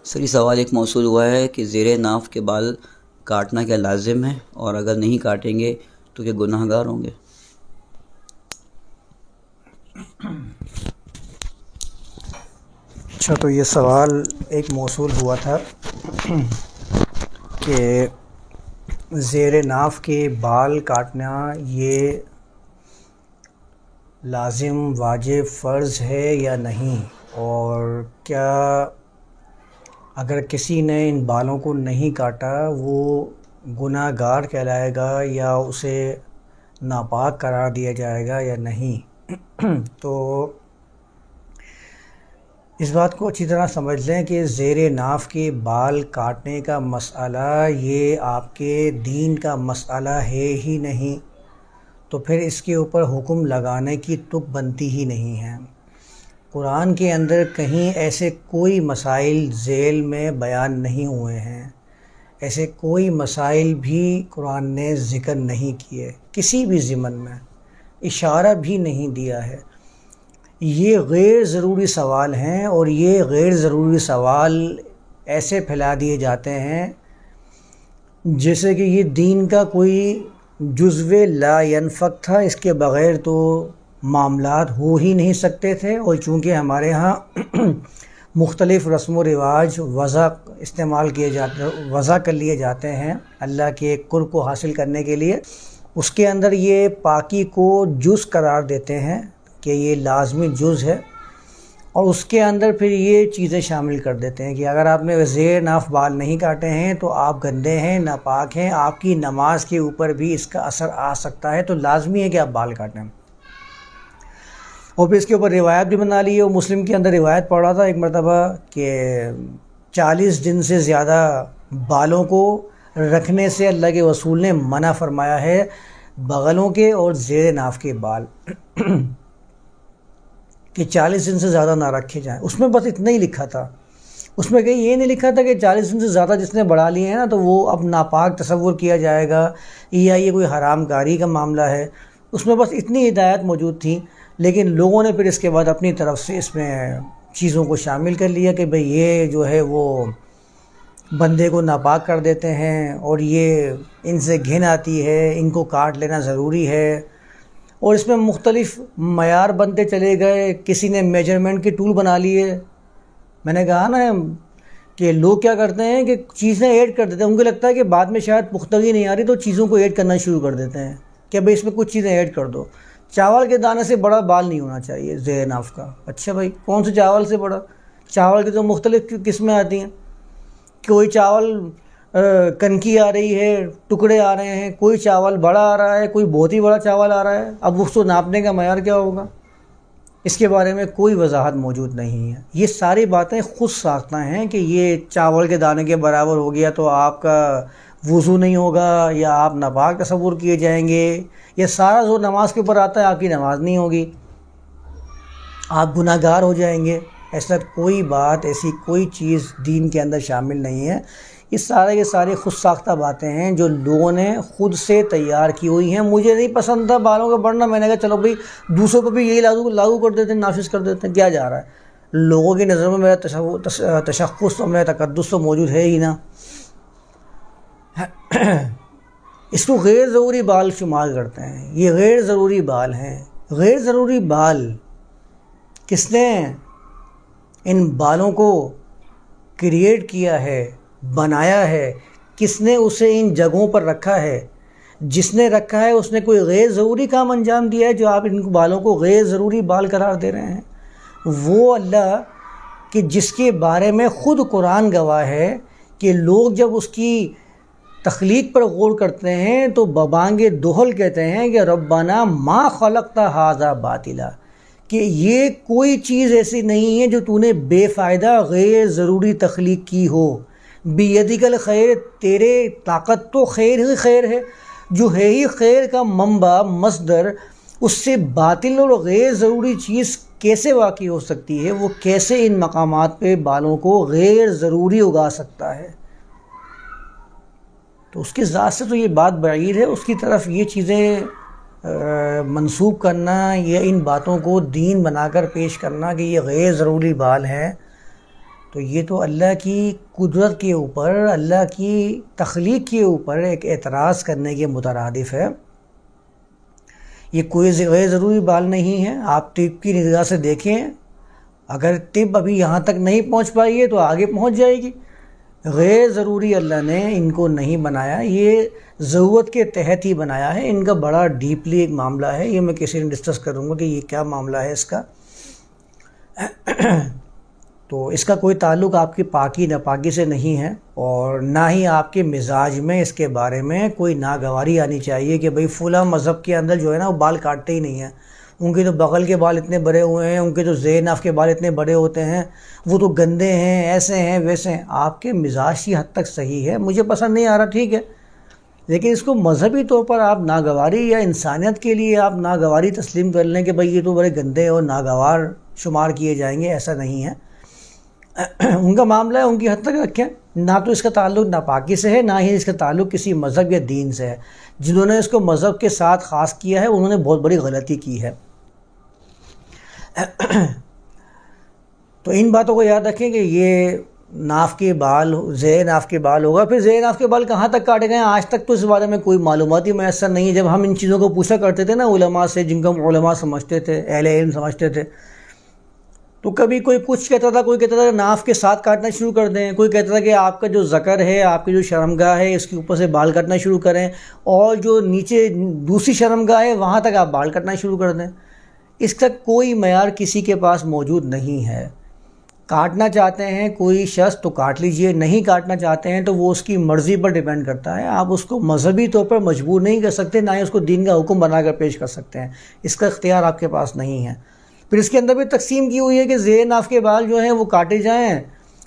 سر یہ سوال ایک موصول ہوا ہے کہ زیر ناف کے بال کاٹنا کیا لازم ہے، اور اگر نہیں کاٹیں گے تو کیا گناہ گار ہوں گے؟ اچھا، تو یہ سوال ایک موصول ہوا تھا کہ زیر ناف کے بال کاٹنا یہ لازم، واجب، فرض ہے یا نہیں، اور کیا اگر کسی نے ان بالوں کو نہیں کاٹا وہ گناہ گار کہلائے گا یا اسے ناپاک قرار دیا جائے گا یا نہیں؟ تو اس بات کو اچھی طرح سمجھ لیں کہ زیر ناف کے بال کاٹنے کا مسئلہ یہ آپ کے دین کا مسئلہ ہے ہی نہیں، تو پھر اس کے اوپر حکم لگانے کی تک بنتی ہی نہیں ہے۔ قرآن کے اندر کہیں ایسے کوئی مسائل ذیل میں بیان نہیں ہوئے ہیں، ایسے کوئی مسائل بھی قرآن نے ذکر نہیں کیے، کسی بھی ضمن میں اشارہ بھی نہیں دیا ہے۔ یہ غیر ضروری سوال ہیں، اور یہ غیر ضروری سوال ایسے پھیلا دیے جاتے ہیں جیسے کہ یہ دین کا کوئی جزو لا ینفک تھا، اس کے بغیر تو معاملات ہو ہی نہیں سکتے تھے۔ اور چونکہ ہمارے ہاں مختلف رسم و رواج وضع کر لیے جاتے ہیں اللہ کے قرب کو حاصل کرنے کے لیے، اس کے اندر یہ پاکی کو جز قرار دیتے ہیں کہ یہ لازمی جز ہے، اور اس کے اندر پھر یہ چیزیں شامل کر دیتے ہیں کہ اگر آپ نے زیر ناف بال نہیں کاٹے ہیں تو آپ گندے ہیں، ناپاک ہیں، آپ کی نماز کے اوپر بھی اس کا اثر آ سکتا ہے، تو لازمی ہے کہ آپ بال کاٹیں۔ اور پھر اس کے اوپر روایت بھی بنا لی ہے۔ وہ مسلم کے اندر روایت پڑھ رہا تھا ایک مرتبہ کہ 40 دن سے زیادہ بالوں کو رکھنے سے اللہ کے رسول نے منع فرمایا ہے، بغلوں کے اور زیر ناف کے بال کہ 40 دن سے زیادہ نہ رکھے جائیں۔ اس میں بس اتنا ہی لکھا تھا، اس میں کہیں یہ نہیں لکھا تھا کہ 40 دن سے زیادہ جس نے بڑھا لیے ہیں نا تو وہ اب ناپاک تصور کیا جائے گا یا یہ کوئی حرام کاری کا معاملہ ہے۔ اس میں بس اتنی ہدایت موجود تھی، لیکن لوگوں نے پھر اس کے بعد اپنی طرف سے اس میں چیزوں کو شامل کر لیا کہ بھئی یہ جو ہے وہ بندے کو ناپاک کر دیتے ہیں، اور یہ ان سے گھن آتی ہے، ان کو کاٹ لینا ضروری ہے، اور اس میں مختلف معیار بنتے چلے گئے۔ کسی نے میجرمنٹ کے ٹول بنا لیے۔ میں نے کہا نا کہ لوگ کیا کرتے ہیں کہ چیزیں ایڈ کر دیتے ہیں، ان کو لگتا ہے کہ بعد میں شاید پختگی نہیں آ رہی تو چیزوں کو ایڈ کرنا شروع کر دیتے ہیں کہ بھئی اس میں کچھ چیزیں ایڈ کر دو۔ چاول کے دانے سے بڑا بال نہیں ہونا چاہیے زیر ناف کا۔ اچھا بھائی کون سے چاول سے بڑا؟ چاول کی تو مختلف قسمیں آتی ہیں، کوئی چاول کنکی آ رہی ہے، ٹکڑے آ رہے ہیں، کوئی چاول بڑا آ رہا ہے، کوئی بہت ہی بڑا چاول آ رہا ہے۔ اب اس کو ناپنے کا معیار کیا ہوگا؟ اس کے بارے میں کوئی وضاحت موجود نہیں ہے۔ یہ ساری باتیں خود ساختہ ہیں کہ یہ چاول کے دانے کے برابر ہو گیا تو آپ کا وضو نہیں ہوگا یا آپ ناپاک تصور کیے جائیں گے، یہ سارا زور نماز کے اوپر آتا ہے، آپ کی نماز نہیں ہوگی، آپ گناہ گار ہو جائیں گے۔ ایسا کوئی بات، ایسی کوئی چیز دین کے اندر شامل نہیں ہے۔ یہ سارے خود ساختہ باتیں ہیں جو لوگوں نے خود سے تیار کی ہوئی ہیں۔ مجھے نہیں پسند تھا بالوں کا بڑھنا، میں نے کہا چلو بھئی دوسروں کو بھی یہی لاگو کر دیتے ہیں، نافذ کر دیتے ہیں، کیا جا رہا ہے؟ لوگوں کی نظر میں میرا تشخص اور میرا تقدس تو موجود ہے ہی نا۔ اس کو غیر ضروری بال شمار کرتے ہیں، یہ غیر ضروری بال ہیں۔ غیر ضروری بال کس نے ان بالوں کو کریٹ کیا ہے، بنایا ہے؟ کس نے اسے ان جگہوں پر رکھا ہے؟ جس نے رکھا ہے اس نے کوئی غیر ضروری کام انجام دیا ہے جو آپ ان بالوں کو غیر ضروری بال قرار دے رہے ہیں؟ وہ اللہ کہ جس کے بارے میں خود قرآن گواہ ہے کہ لوگ جب اس کی تخلیق پر غور کرتے ہیں تو ببانگ دہل کہتے ہیں کہ ربنا ما خلقت ھذا باطلا، کہ یہ کوئی چیز ایسی نہیں ہے جو تو نے بے فائدہ غیر ضروری تخلیق کی ہو۔ بیدک الخیر، تیرے طاقت تو خیر ہی خیر ہے، جو ہے ہی خیر کا منبع مصدر، اس سے باطل اور غیر ضروری چیز کیسے واقع ہو سکتی ہے؟ وہ کیسے ان مقامات پہ بالوں کو غیر ضروری اگا سکتا ہے؟ تو اس کی ذات سے تو یہ بات بعید ہے، اس کی طرف یہ چیزیں منسوب کرنا یا ان باتوں کو دین بنا کر پیش کرنا کہ یہ غیر ضروری بال ہیں، تو یہ تو اللہ کی قدرت کے اوپر، اللہ کی تخلیق کے اوپر ایک اعتراض کرنے کے مترادف ہے۔ یہ کوئی غیر ضروری بال نہیں ہے۔ آپ طب کی نگاہ سے دیکھیں، اگر طب ابھی یہاں تک نہیں پہنچ پائی ہے تو آگے پہنچ جائے گی۔ غیر ضروری اللہ نے ان کو نہیں بنایا، یہ ضرورت کے تحت ہی بنایا ہے۔ ان کا بڑا ڈیپلی ایک معاملہ ہے، یہ میں کسی نے ڈسکس کروں گا کہ یہ کیا معاملہ ہے اس کا۔ تو اس کا کوئی تعلق آپ کی پاکی ناپاکی سے نہیں ہے، اور نہ ہی آپ کے مزاج میں اس کے بارے میں کوئی ناگواری آنی چاہیے کہ بھئی فلاں مذہب کے اندر جو ہے نا وہ بال کاٹتے ہی نہیں ہیں، ان کے تو بغل کے بال اتنے بڑے ہوئے ہیں، ان کے تو زیر ناف کے بال اتنے بڑے ہوتے ہیں، وہ تو گندے ہیں، ایسے ہیں ویسے ہیں۔ آپ کے مزاج کی حد تک صحیح ہے، مجھے پسند نہیں آ رہا، ٹھیک ہے، لیکن اس کو مذہبی طور پر آپ ناگواری یا انسانیت کے لیے آپ ناگواری تسلیم کر لیں کہ بھئی یہ تو بڑے گندے اور ناگوار شمار کیے جائیں گے، ایسا نہیں ہے۔ ان کا معاملہ ہے، ان کی حد تک رکھیں۔ نہ تو اس کا تعلق ناپاکی سے ہے، نہ ہی اس کا تعلق کسی مذہب یا دین سے ہے۔ جنہوں نے اس کو مذہب کے ساتھ خاص کیا ہے انہوں نے بہت بڑی غلطی کی ہے۔ تو ان باتوں کو یاد رکھیں کہ یہ ناف کے بال، زیر ناف کے بال ہوگا۔ پھر زیر ناف کے بال کہاں تک کاٹے گئے ہیں آج تک تو اس بارے میں کوئی معلومات ہی میسر نہیں ہے۔ جب ہم ان چیزوں کو پوچھا کرتے تھے نا علماء سے، جن کو ہم علماء سمجھتے تھے، اہل علم سمجھتے تھے، تو کبھی کوئی کچھ کہتا تھا، کوئی کہتا تھا ناف کے ساتھ کاٹنا شروع کر دیں، کوئی کہتا تھا کہ آپ کا جو ذکر ہے، آپ کی جو شرمگاہ ہے، اس کے اوپر سے بال کٹنا شروع کریں، اور جو نیچے دوسری شرمگاہ ہے وہاں تک آپ بال کٹنا شروع کر دیں۔ اس کا کوئی معیار کسی کے پاس موجود نہیں ہے۔ کاٹنا چاہتے ہیں کوئی شخص تو کاٹ لیجئے، نہیں کاٹنا چاہتے ہیں تو وہ اس کی مرضی پر ڈیپینڈ کرتا ہے۔ آپ اس کو مذہبی طور پر مجبور نہیں کر سکتے، نہ ہی اس کو دین کا حکم بنا کر پیش کر سکتے ہیں، اس کا اختیار آپ کے پاس نہیں ہے۔ پھر اس کے اندر بھی تقسیم کی ہوئی ہے کہ زیر ناف کے بال جو ہیں وہ کاٹے جائیں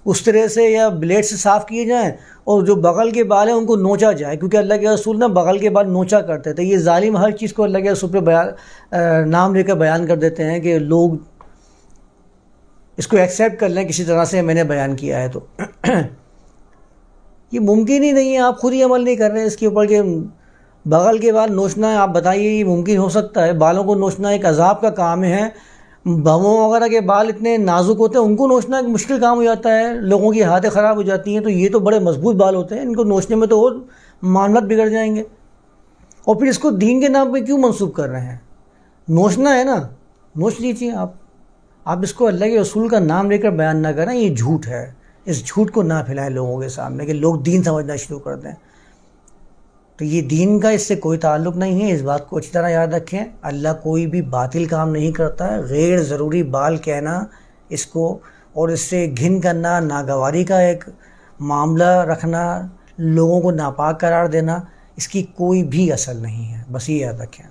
اس طرح سے یا بلیڈ سے صاف کیے جائیں، اور جو بغل کے بال ہیں ان کو نوچا جائے، کیونکہ اللہ کے رسول نا بغل کے بال نوچا کرتے تھے۔ یہ ظالم ہر چیز کو اللہ کے رسول پہ نام لے کر بیان کر دیتے ہیں کہ لوگ اس کو ایکسیپٹ کر لیں کسی طرح سے، میں نے بیان کیا ہے تو یہ ممکن ہی نہیں ہے۔ آپ خود ہی عمل نہیں کر رہے ہیں اس کے اوپر کہ بغل کے بال نوچنا ہے۔ آپ بتائیے یہ ممکن ہو سکتا ہے؟ بالوں کو نوچنا ایک عذاب کا کام ہے۔ بھووں وغیرہ کے بال اتنے نازک ہوتے ہیں، ان کو نوچنا ایک مشکل کام ہو جاتا ہے، لوگوں کی حالتیں خراب ہو جاتی ہیں۔ تو یہ تو بڑے مضبوط بال ہوتے ہیں، ان کو نوچنے میں تو اور معاملات بگڑ جائیں گے۔ اور پھر اس کو دین کے نام پہ کیوں منسوب کر رہے ہیں؟ نوچنا ہے نا، نوچ لیجیے آپ اس کو اللہ کے رسول کا نام لے کر بیان نہ کریں، یہ جھوٹ ہے۔ اس جھوٹ کو نہ پھیلائیں لوگوں کے سامنے کہ لوگ دین سمجھنا شروع کر دیں۔ تو یہ دین کا اس سے کوئی تعلق نہیں ہے، اس بات کو اچھی طرح یاد رکھیں۔ اللہ کوئی بھی باطل کام نہیں کرتا ہے۔ غیر ضروری بال کہنا اس کو، اور اس سے گھن کرنا، ناگواری کا ایک معاملہ رکھنا، لوگوں کو ناپاک قرار دینا، اس کی کوئی بھی اصل نہیں ہے، بس یہ یاد رکھیں۔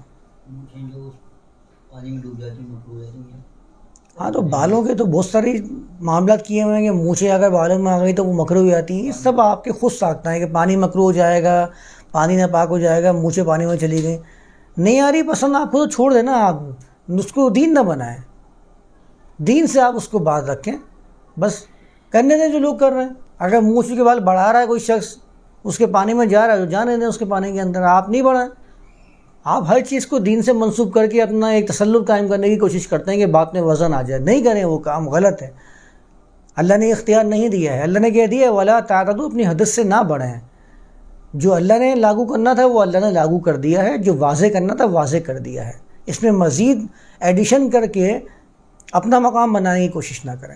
ہاں تو بالوں کے تو بہت ساری معاملات کیے ہوئے ہیں کہ مونچھیں اگر بالوں میں آ گئی تو وہ مکروہ ہو جاتی ہیں۔ یہ سب آپ کے خود ساختہ ہیں کہ پانی مکروہ ہو جائے گا، پانی ناپاک ہو جائے گا، مونچھیں پانی میں چلی گئیں۔ نہیں آ رہی پسند آپ کو تو چھوڑ دینا، آپ اس کو دین نہ بنائیں، دین سے آپ اس کو بات رکھیں، بس کرنے دیں جو لوگ کر رہے ہیں۔ اگر مونچھ کے بال بڑھا رہا ہے کوئی شخص، اس کے پانی میں جا رہا ہے تو جانے دیں اس کے پانی کے اندر، آپ نہیں بڑھائیں۔ آپ ہر چیز کو دین سے منسوب کر کے اپنا ایک تسلط قائم کرنے کی کوشش کرتے ہیں کہ بات میں وزن آ جائے، نہیں کریں، وہ کام غلط ہے۔ اللہ نے اختیار نہیں دیا ہے، اللہ نے کہہ دیا وَلَا تَعْتَدُوا، اپنی حد سے نہ بڑھیں۔ جو اللہ نے لاگو کرنا تھا وہ اللہ نے لاگو کر دیا ہے، جو واضح کرنا تھا واضح کر دیا ہے۔ اس میں مزید ایڈیشن کر کے اپنا مقام بنانے کی کوشش نہ کریں۔